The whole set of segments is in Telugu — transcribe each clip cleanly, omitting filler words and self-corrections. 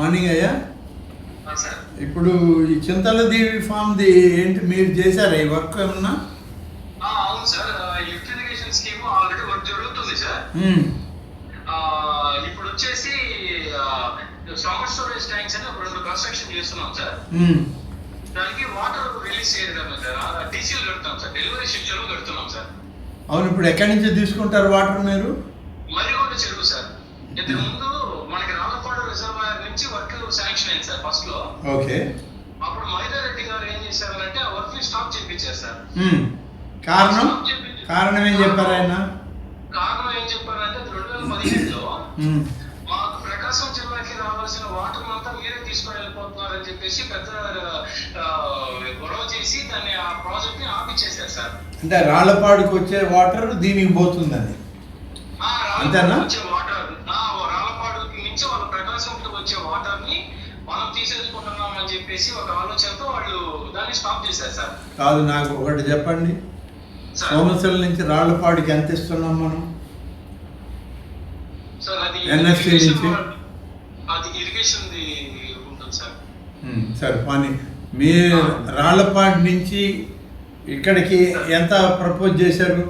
మార్నింగ్ అయ్యా. సార్ ఇప్పుడు ఈ చింతలదేవి ఫామ్ది ఏంటి, మీరు చేశారా ఈ వర్క్ ఏమన్నా? అవును sir, lift irrigation scheme already work జరుగుతుంది సార్. ఇప్పుడు వచ్చేసి సమ్మర్ స్టోరేజ్ ట్యాంక్స్ అని ఒక 2 కన్స్ట్రక్షన్ చేస్తున్నాం సార్. దానికి వాటర్ రిలీజ్ చేయడం సార్, డీసీలు కడుతున్నాం సార్, డెలివరీ షెడ్యూల్ లో కడుతున్నాం సార్. అవును, ఇప్పుడు ఎక్కడి నుంచి తీసుకుంటారు వాటర్ మీరు? మరిగొండ చెరువు సార్. ఇంతకు ముందు మనకి రాళ్ళపాడు రిజర్వాయర్ నుంచి వర్క్ శాంక్షన్ అయింది సార్ ఫస్ట్ లో. ఓకే. అప్పుడు మైదారెడ్డి గారు ఏం చేశారంటే ఆ వర్క్ ని స్టాప్ చేయించారు సార్. కారణం ఏం చెప్పారు ఆయన? కారణం ఏం చెప్పారంటే 2015లో మాకు ప్రకాశం జిల్లాకి రావాల్సిన వాటర్ అంతా మీరే తీసుకొని వెళ్ళిపోతున్నారని చెప్పేసి పెద్ద గొడవ చేసి దాన్ని ఆ ప్రాజెక్ట్ ని ఆపిచ్చేసారు సార్. అంటే రాళ్లపాడుకు వచ్చే వాటర్ దీనికి పోతుందని అంతేనా? వచ్చే వాటర్ రాళ్లపాడు నుంచి వాళ్ళ ప్రకాశంకి వచ్చే వాటర్ ని మనం తీసేసుకుంటున్నాం అని చెప్పేసి ఒక ఆలోచనతో వాళ్ళు దాన్ని స్టాప్ చేశారు సార్. కాదు, నాకు ఒకటి చెప్పండి, సోమశిల నుంచి రాళ్లపాడుకి ఎంత ఇస్తున్నాం మనం? సార్ అది ఎన్ఎస్సి నుంచి అది ఇరిగేషన్ ఉంటుంది సార్. సరే పని, మీ రాళ్లపాడు నుంచి ఇక్కడికి ఎంత ప్రపోజ్ చేశారు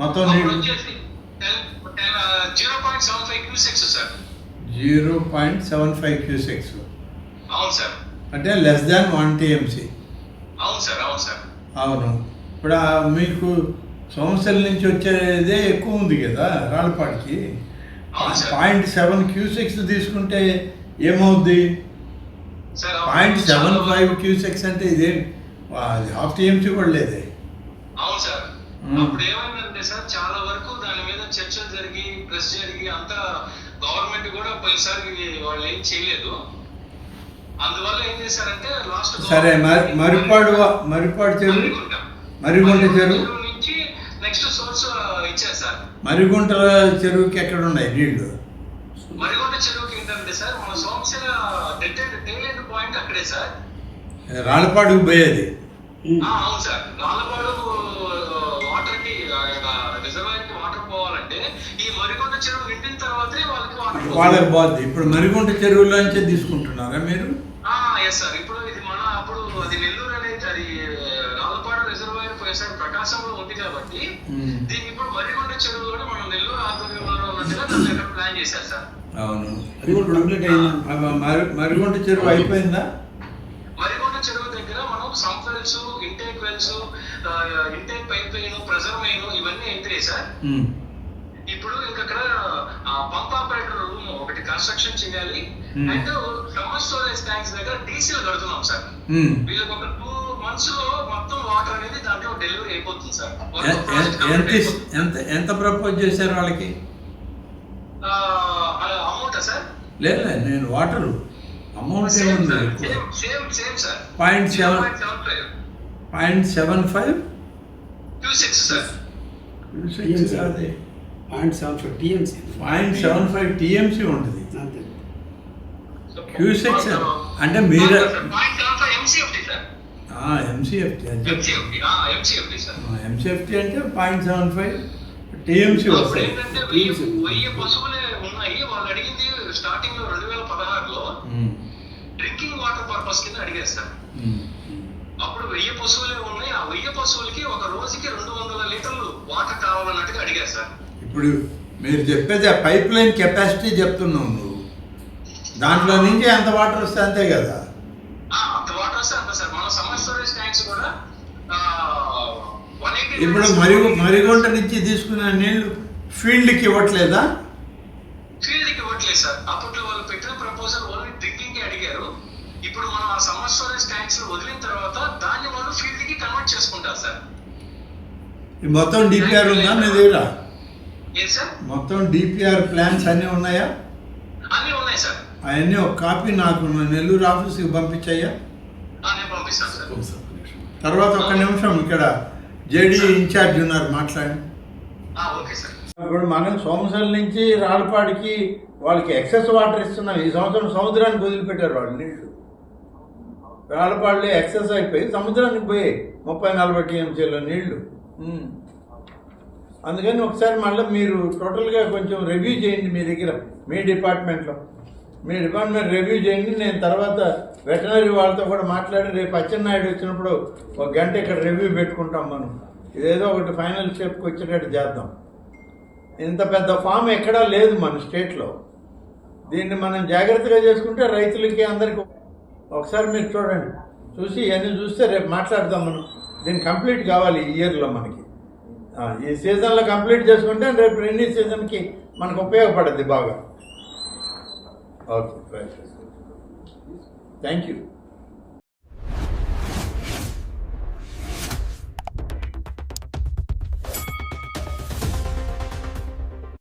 మొత్తం? 0.75 క్యూసెక్స్ సార్. 0.75 క్యూసెక్స్. అవును సార్. అంటే లెస్ దాన్ 1 TMC. అవును సార్, అవును సార్. అవును. ఇప్పుడు మీకు సోమశిల నుంచి వచ్చేదే ఎక్కువ ఉంది కదా రాళ్ళపాడికి. 0.7 క్యూసెక్స్ తీసుకుంటే ఏమవుద్ది? 0.75 క్యూసెక్స్ అంటే ఇదే ½ TMC కూడా లేదే. అవును సార్. అప్పుడు ఏమైందంటే సార్, చాలా వరకు దాని మీద చర్చలు జరిగి ప్రెస్ జరిగి అంతా గవర్నమెంట్ కూడా పోయినసారి వాళ్ళు ఏం చేయలేదు. అందువల్ల ఏం చేశారంటే లాస్ట్ సరే మరిపాడు చెరువు, మరిగుంట చెరువు నుంచి నెక్స్ట్ సోర్స్ ఇచ్చారు సార్. మరిగుంట చెరువుకి ఎక్కడ ఉన్నాయి నీళ్లు? మరిగుంట చెరువుకి ఏంటంటే సార్, మన సోమశిల టేల్ పాయింట్ అక్కడే సార్. రాళ్ళపాడుకు పోయేది. అవును సార్. రాళ్ళపాడు వాటర్ కి రిజర్వాయర్ కి వాటర్ పోవాలంటే ఈ మరిగుంట చెరువు నిండిన తర్వాతే వాళ్ళకి పోద్ది. ఇప్పుడు మరిగుంట చెరువులోంచే తీసుకుంటున్నారా మీరు? Yes sir. ఇప్పుడు ఇది అప్పుడు అది నెల్లూరు అనేది అది రాళ్ళపాడు రిజర్వాయర్ పోయేసారి ప్రకాశంలో ఉంది కాబట్టి దీనికి ఇప్పుడు మరిగుంట చెరువులో మనం నెల్లూరు ఆధ్వర్యంలో ఉన్నట్టుగా దాన్ని ఎక్కడ ప్లాన్ చేశారు సార్. అవును. మరిగుంట చెరువు అయిపోయిందా? మరిగుంట చెరువు దగ్గర మనం sump wells, intake wells, intake pipe line, pressure main ఇవన్నీ ఎంట్రీ సార్. ఇప్పుడు ఇక్కడ పంప్ ఆపరేటర్ రూమ్ ఒకటి కన్స్ట్రక్షన్ చేయాలి. అండ్ సమ్మర్ స్టోరేజ్ ట్యాంక్స్ దగ్గర డీసీలు కడుతున్నాం సార్. వీళ్ళకి ఒక 2 months లో మొత్తం వాటర్ అనేది దాంట్లో డెలివరీ అయిపోతుంది సార్. ఎంత ప్రపోజ్ చేశారు వాళ్ళకి? Amount sir? లేదు, నేను వాటర్ అమౌంట్ ఏముంది? Same sir. 0.75 cusecs sir. 0.75 TMC ఉంటుంది. క్యూసెక్స్ అంటే మీరు ఎంసీఎఫ్టీ సార్. ఎంసీఎఫ్టీ అంటే ఎంసీఎఫ్టీ అంటే 0.75 TMC వస్తాయి. ఏంటంటే 1000 పశువులే ఉన్నాయి. వాళ్ళు అడిగింది స్టార్టింగ్ లో 2016లో డ్రింకింగ్ వాటర్ పర్పస్ కింద అడిగారు సార్. అప్పుడు 1000 పశువులే ఉన్నాయి. ఆ 1000 పశువులకి ఒక రోజుకి 200 లీటర్లు వాటర్ కావాలన్నట్టుగా అడిగారు సార్. ఇప్పుడు మీరు చెప్పేది ఆ పైప్ లైన్ కెపాసిటీ చెప్తున్నావు నువ్వు. దాంట్లో నుంచి ఎంత వాటర్ వస్తే అంతే కదా? అంత వాటర్ వస్తే అంత సార్. మన సమ్మర్ స్టోరేజ్ ట్యాంక్స్ కూడా ఇప్పుడు మరిగుంట నుంచి తీసుకున్న నీళ్లు ఫీల్డ్కి ఇవ్వట్లేదా? ఫీల్డ్కి ఇవ్వట్లేదు సార్. అప్పట్లో వాళ్ళు పెట్టిన ప్రపోజల్ ఓన్లీ డ్రింకింగ్ కి అడిగారు. ఇప్పుడు మనం ఆ సమ్మర్ స్టోరేజ్ ట్యాంక్స్ వదిలిన తర్వాత దాన్ని వాళ్ళు ఫీల్డ్ కి కన్వర్ట్ చేసుకుంటారు సార్. మొత్తం డిపిఆర్ ఉందా మీ దగ్గర? ఏం సార్? మొత్తం డిపిఆర్ ప్లాన్స్ అన్నీ ఉన్నాయా? అన్నీ ఉన్నాయి సార్. అవన్నీ ఒక కాపీ నాకు నెల్లూరు ఆఫీస్కి పంపించాయా? నేను పంపిస్తాను సార్. తర్వాత ఒక్క నిమిషం, ఇక్కడ జేడీ ఇన్ఛార్జ్ ఉన్నారు, మాట్లాడండి. Okay sir. ఇప్పుడు మనం సోమశిల నుంచి రాళ్ళపాడికి వాళ్ళకి ఎక్సెస్ వాటర్ ఇస్తున్నాం. ఈ సంవత్సరం సముద్రానికి వదిలిపెట్టారు వాళ్ళు నీళ్లు. రాళ్ళపాడులో ఎక్సెస్ అయిపోయి సముద్రానికి పోయి 30-40 TMCలో నీళ్లు. అందుకని ఒకసారి మళ్ళీ మీరు టోటల్గా కొంచెం రివ్యూ చేయండి మీ దగ్గర, మీ డిపార్ట్మెంట్లో. మీ డిపార్ట్మెంట్ రివ్యూ చేయండి. నేను తర్వాత వెటనరీ వాళ్ళతో కూడా మాట్లాడి రేపు అచ్చెన్నాయుడు వచ్చినప్పుడు 1 గంట ఇక్కడ రివ్యూ పెట్టుకుంటాం. మనం ఇదేదో ఒకటి ఫైనల్ స్టెప్కి వచ్చేటట్టు చేద్దాం. ఇంత పెద్ద ఫామ్ ఎక్కడా లేదు మన స్టేట్లో. దీన్ని మనం జాగ్రత్తగా చేసుకుంటే రైతులకి అందరికీ. ఒకసారి మీరు చూడండి, చూసి ఇవన్నీ చూస్తే రేపు మాట్లాడదాం. మనం దీన్ని కంప్లీట్ కావాలి ఈ ఇయర్లో మనకి. ఈ సీజన్లో కంప్లీట్ చేసుకుంటే రేపు రెన్నీ సీజన్కి మనకు ఉపయోగపడుద్ది బాగా. Okay, right. Thank you.